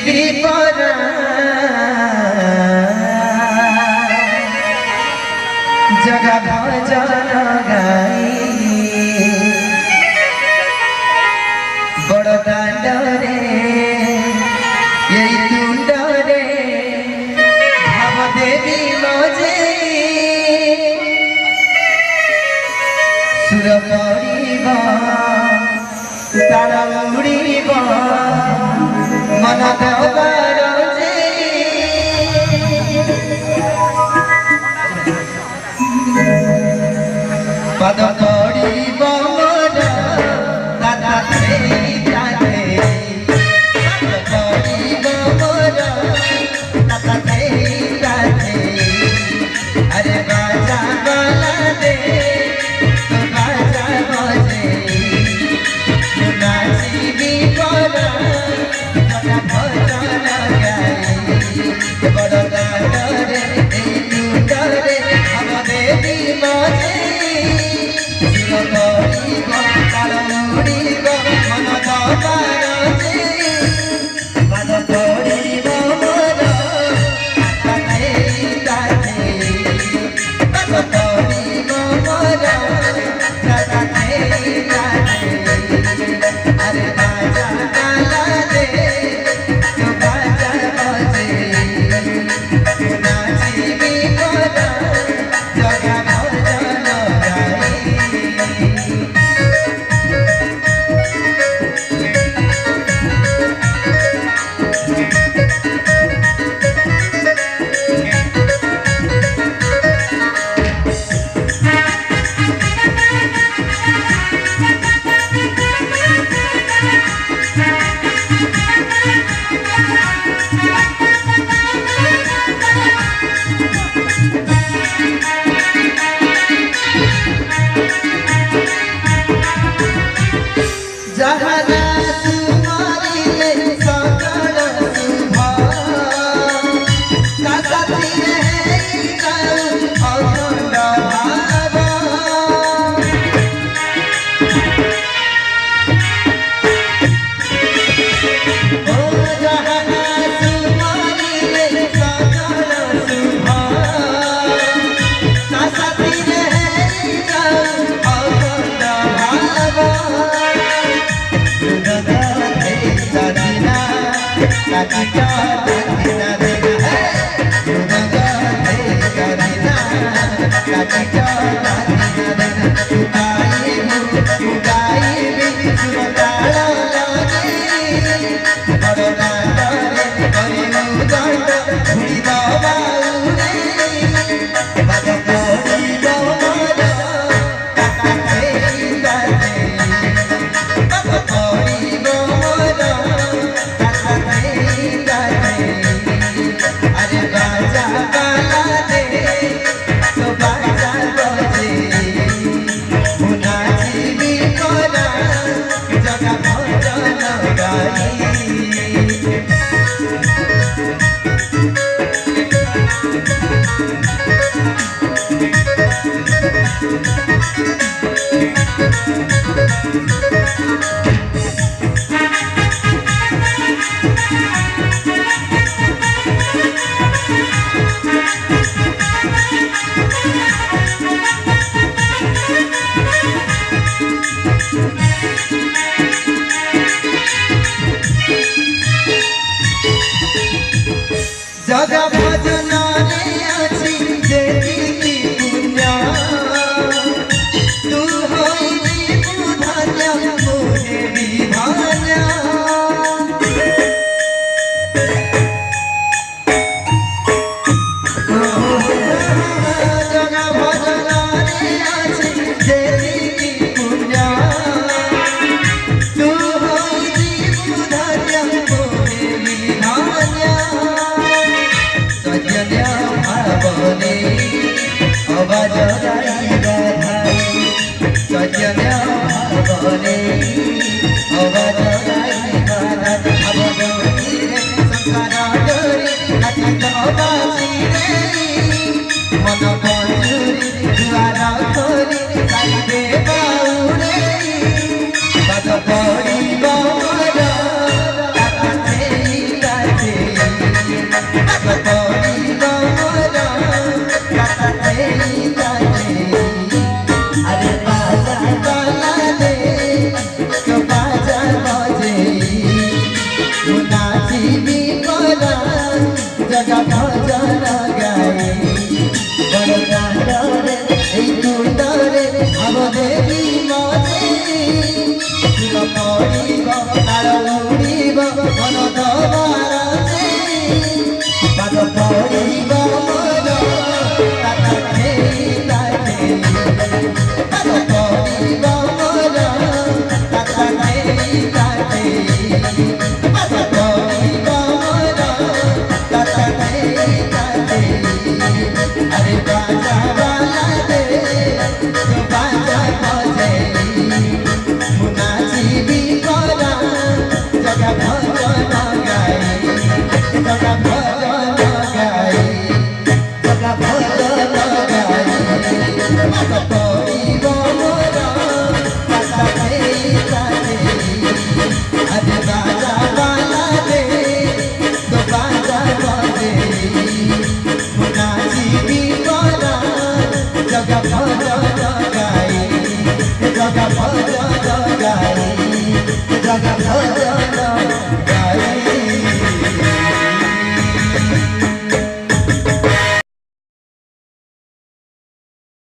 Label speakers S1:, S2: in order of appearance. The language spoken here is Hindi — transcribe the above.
S1: नाचिबी परा जगा भजन गाई बड़ दांडरे यही तुंडरे भाव देवी मजे सुर पड़िब तार उड़िब मन देवार जे पद पड़िब मोर दादा जाते पद पड़िब मोर दादा जाते अरे बाजा बाला दे तो बाजा बजे नाचिबी परा जगा भजन गाई बड़ दांडरे तुंडरे हम देवी मजे सुर पड़िब ताल उड़िब मन दबार जे पद पड़िब मोर ताते पद पड़िब मोर ताते अरे बाजा बाला दे तो बाजा बजे नाचिबी परा जगा भजन गाई जहरा सुमारिले सकल शुभ साथी रहे अखंड भाव ओ जहरा सुमारिले सकल शुभ साथी रहे अखंड भाव Kita kita dena Dunaga dena dena Kita dena Tukai bi suratala lagi Padona dare karimu danda Budi bawa ure Pada kori bawa Kata kita Pada kori bawa अरे बाजा बाला दे तो बाजा बजे नाचिबी परा जगा भजन गाई जगा